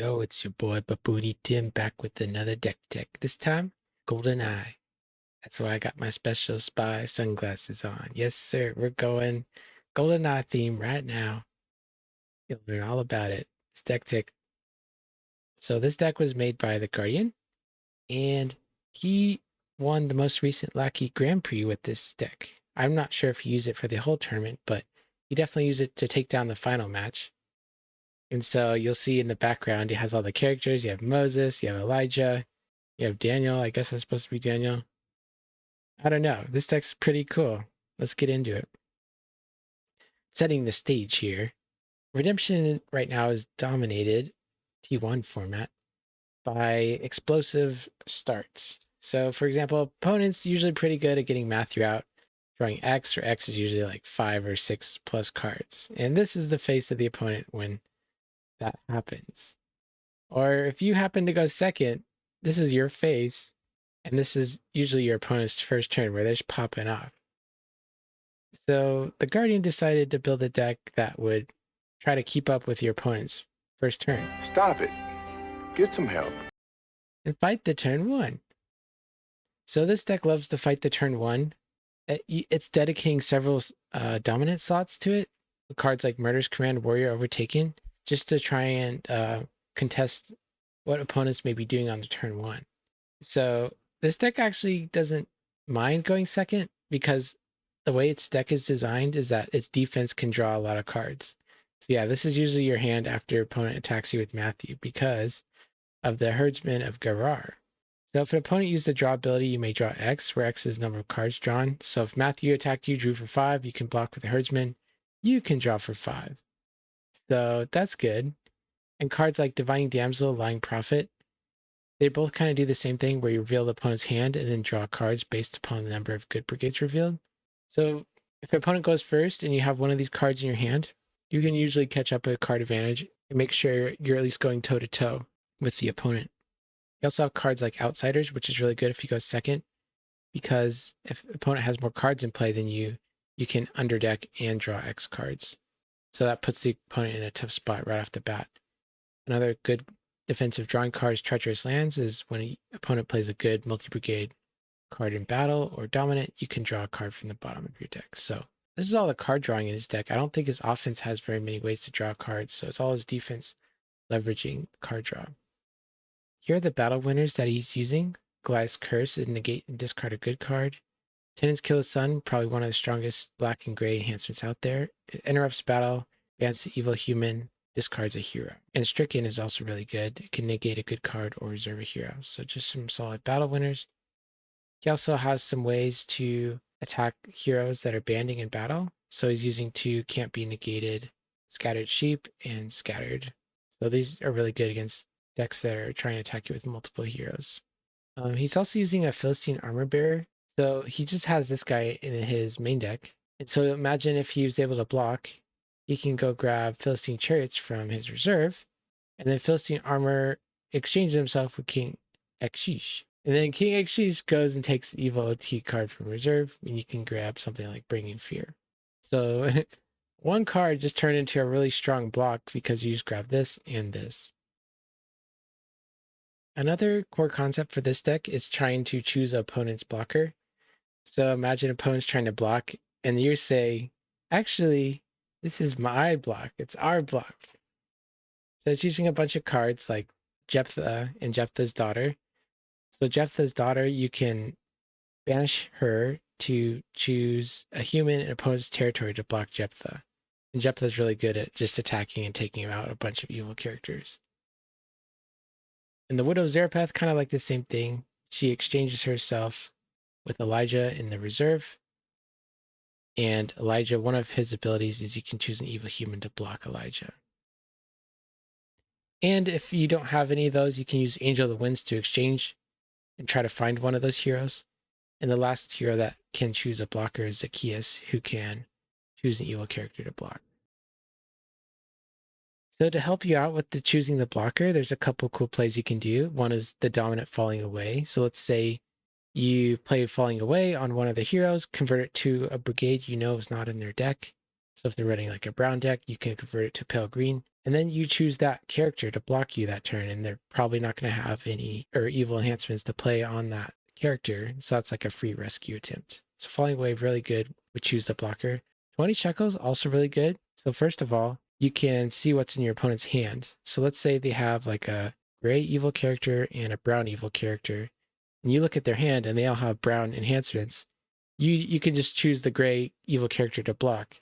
Yo, it's your boy Baboony Tim back with another deck tech. This time, GoldenEye. That's why I got my special spy sunglasses on. Yes, sir. We're going GoldenEye theme right now. You'll learn all about it. It's deck tech. So this deck was made by TheGuardian, and he won the most recent Lackey Grand Prix with this deck. I'm not sure if he used it for the whole tournament, but he definitely used it to take down the final match. And so you'll see in the background, it has all the characters. You have Moses, you have Elijah, you have Daniel. I guess that's supposed to be Daniel. I don't know. This deck's pretty cool. Let's get into it. Setting the stage here. Redemption right now is dominated, T1 format, by explosive starts. So, for example, opponents usually pretty good at getting Matthew out, drawing X, or X is usually like 5 or 6 plus cards. And this is the face of the opponent when that happens. Or if you happen to go second, this is your face, and this is usually your opponent's first turn where they're just popping off. So the Guardian decided to build a deck that would try to keep up with your opponent's first turn. Stop it. Get some help. And fight the turn one. So this deck loves to fight the turn one. It's dedicating several dominant slots to it. Cards like Murderous Command, Warrior Overtaken, just to try and contest what opponents may be doing on the turn one. So this deck actually doesn't mind going second because the way its deck is designed is that its defense can draw a lot of cards. So yeah, this is usually your hand after opponent attacks you with Matthew because of the Herdsman of Garar. So if an opponent used the draw ability, you may draw X, where X is the number of cards drawn. So if Matthew attacked you, drew for 5, you can block with the Herdsman. You can draw for 5. So that's good. And cards like Divining Damsel, Lying Prophet, they both kind of do the same thing where you reveal the opponent's hand and then draw cards based upon the number of good brigades revealed. So if the opponent goes first and you have one of these cards in your hand, you can usually catch up a card advantage and make sure you're at least going toe-to-toe with the opponent. You also have cards like Outsiders, which is really good if you go second, because if the opponent has more cards in play than you can underdeck and draw X cards. So that puts the opponent in a tough spot right off the bat. Another good defensive drawing card is Treacherous Lands, is when an opponent plays a good multi-brigade card in battle or dominant, you can draw a card from the bottom of your deck. So this is all the card drawing in his deck. I don't think his offense has very many ways to draw cards, so it's all his defense leveraging card draw. Here are the battle winners that he's using. Goliath's Curse is negate and discard a good card. Tenants Kill the Son, probably one of the strongest black and gray enhancements out there. It interrupts battle, bans the evil human, discards a hero. And Stricken is also really good. It can negate a good card or reserve a hero. So just some solid battle winners. He also has some ways to attack heroes that are banding in battle. So he's using 2 Can't Be Negated, Scattered Sheep, and Scattered. So these are really good against decks that are trying to attack you with multiple heroes. He's also using a Philistine Armor Bearer. So he just has this guy in his main deck. And so imagine if he was able to block, he can go grab Philistine Chariots from his reserve, and then Philistine Armor exchanges himself with King Zaccheus. And then King Zaccheus goes and takes an evil OT card from reserve, and you can grab something like Bringing Fear. So one card just turned into a really strong block because you just grab this and this. Another core concept for this deck is trying to choose an opponent's blocker. So imagine opponents trying to block, and you say, actually, this is my block. It's our block. So it's using a bunch of cards like Jephthah and Jephthah's daughter. So Jephthah's daughter, you can banish her to choose a human in opponent's territory to block Jephthah. And Jephthah's really good at just attacking and taking out a bunch of evil characters. And the Widow Zarephath, kind of like the same thing. She exchanges herself with Elijah in the reserve. And Elijah, one of his abilities is you can choose an evil human to block Elijah. And if you don't have any of those, you can use Angel of the Winds to exchange and try to find one of those heroes. And the last hero that can choose a blocker is Zaccheus, who can choose an evil character to block. So to help you out with the choosing the blocker, there's a couple cool plays you can do. One is the dominant falling away. So let's say you play falling away on one of the heroes, convert it to a brigade you know is not in their deck. So if they're running like a brown deck, you can convert it to pale green. And then you choose that character to block you that turn, and they're probably not going to have any or evil enhancements to play on that character. So that's like a free rescue attempt. So Falling Wave, really good. We choose the blocker. 20 Shekels, also really good. So first of all, you can see what's in your opponent's hand. So let's say they have like a gray evil character and a brown evil character. And you look at their hand and they all have brown enhancements. You can just choose the gray evil character to block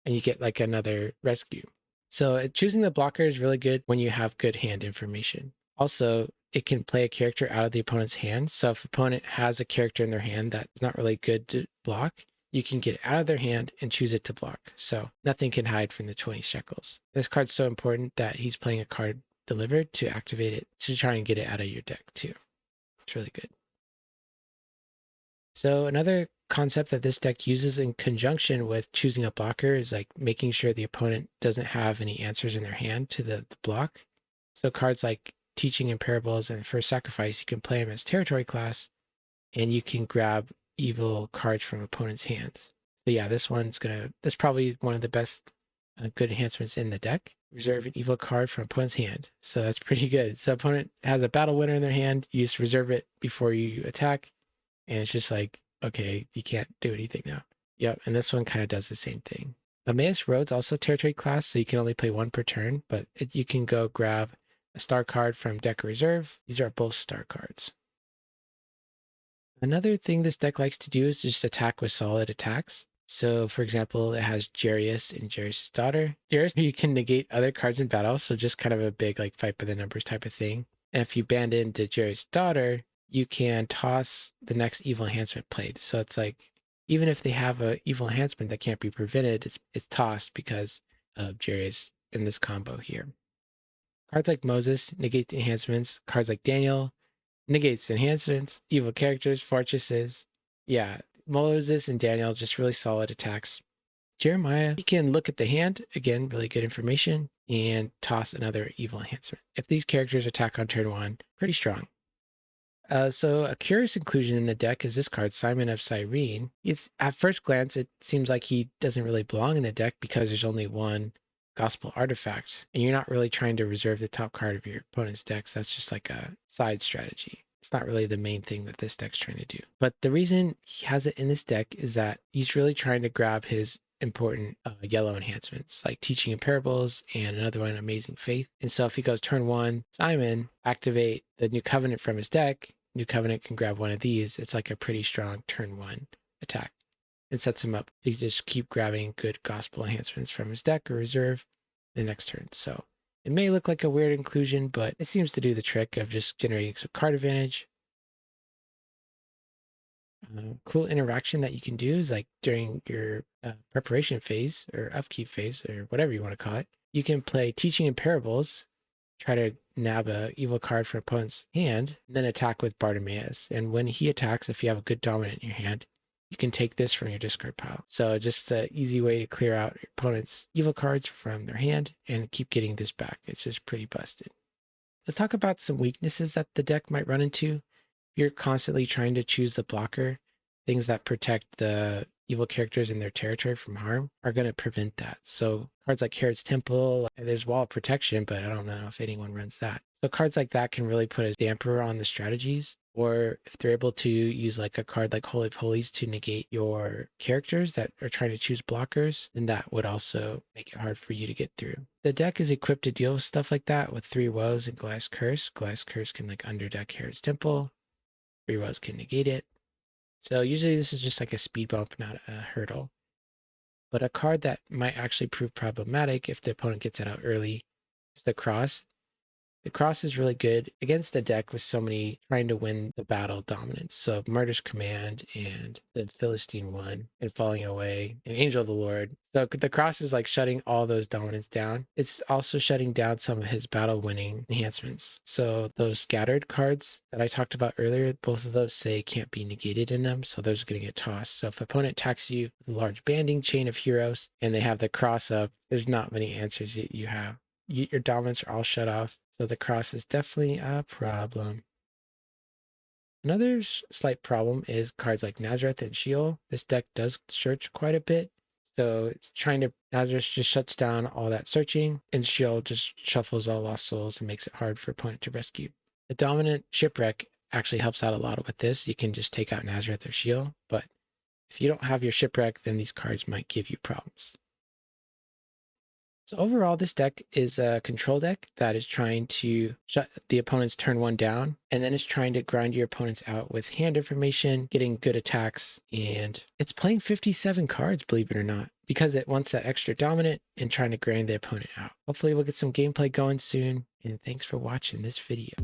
and you get like another rescue. So choosing the blocker is really good when you have good hand information. Also, it can play a character out of the opponent's hand. So if opponent has a character in their hand that's not really good to block, you can get it out of their hand and choose it to block. So nothing can hide from the 20 Shekels. This card's so important that he's playing a card delivered to activate it to try and get it out of your deck too. It's really good. So another concept that this deck uses in conjunction with choosing a blocker is like making sure the opponent doesn't have any answers in their hand to the block. So cards like Teaching and Parables and First Sacrifice, you can play them as territory class and you can grab evil cards from opponent's hands. So yeah, this probably one of the best good enhancements in the deck. Reserve an evil card from opponent's hand. So that's pretty good. So opponent has a battle winner in their hand, you just reserve it before you attack. And it's just like, okay, you can't do anything now. Yep, and this one kind of does the same thing. Bartimaeus Road's also territory class, so you can only play one per turn, but you can go grab a star card from deck reserve. These are both star cards. Another thing this deck likes to do is just attack with solid attacks. So for example, it has Zaccheus and Zaccheus' daughter. Zaccheus, you can negate other cards in battle, so just kind of a big like fight by the numbers type of thing. And if you band into Zaccheus' daughter, you can toss the next evil enhancement played. So it's like, even if they have an evil enhancement that can't be prevented, it's tossed because of Zaccheus in this combo here. Cards like Moses negate the enhancements. Cards like Daniel negates enhancements. Evil characters, fortresses. Yeah, Moses and Daniel, just really solid attacks. Jeremiah, you can look at the hand, again, really good information, and toss another evil enhancement. If these characters attack on turn one, pretty strong. So a curious inclusion in the deck is this card, Simon of Cyrene. It's at first glance, it seems like he doesn't really belong in the deck because there's only one gospel artifact, and you're not really trying to reserve the top card of your opponent's decks. That's just like a side strategy. It's not really the main thing that this deck's trying to do. But the reason he has it in this deck is that he's really trying to grab his important yellow enhancements like Teaching and Parables and another one, Amazing Faith. And so if he goes turn one, Simon, activate the New Covenant from his deck, New Covenant can grab one of these. It's like a pretty strong turn one attack. It sets him up to just keep grabbing good gospel enhancements from his deck or reserve the next turn. So it may look like a weird inclusion, but it seems to do the trick of just generating some card advantage. Cool interaction that you can do is like during your preparation phase or upkeep phase or whatever you want to call it, you can play Teaching and Parables, try to nab a evil card from opponent's hand, and then attack with Bartimaeus. And when he attacks, if you have a good dominant in your hand, you can take this from your discard pile. So just an easy way to clear out your opponent's evil cards from their hand and keep getting this back. It's just pretty busted. Let's talk about some weaknesses that the deck might run into. You're constantly trying to choose the blocker, things that protect the evil characters in their territory from harm are going to prevent that. So cards like Herod's Temple, there's Wall of Protection, but I don't know if anyone runs that. So cards like that can really put a damper on the strategies. Or if they're able to use like a card like Holy of Holies to negate your characters that are trying to choose blockers, then that would also make it hard for you to get through. The deck is equipped to deal with stuff like that with 3 Woes and Goliath's Curse. Goliath's Curse can like underdeck Herod's Temple. 3 Woes can negate it. So usually this is just like a speed bump, not a hurdle. But a card that might actually prove problematic if the opponent gets it out early is the Cross. The Cross is really good against a deck with so many trying to win the battle dominance. So Murderous Command and the Philistine one and Falling Away and Angel of the Lord. So the Cross is like shutting all those dominance down. It's also shutting down some of his battle winning enhancements. So those scattered cards that I talked about earlier, both of those say can't be negated in them. So those are going to get tossed. So if opponent attacks you with a large banding chain of heroes and they have the Cross up, there's not many answers that you have. Your dominants are all shut off. So the Cross is definitely a problem. Another slight problem is cards like Nazareth and Sheol. This deck does search quite a bit. So it's trying to, Nazareth just shuts down all that searching, and Shield just shuffles all lost souls and makes it hard for opponent to rescue. The dominant Shipwreck actually helps out a lot with this. You can just take out Nazareth or Shield, but if you don't have your Shipwreck, then these cards might give you problems. So overall, this deck is a control deck that is trying to shut the opponent's turn 1 down, and then it's trying to grind your opponents out with hand information, getting good attacks, and it's playing 57 cards, believe it or not, because it wants that extra dominant and trying to grind the opponent out. Hopefully we'll get some gameplay going soon, and thanks for watching this video.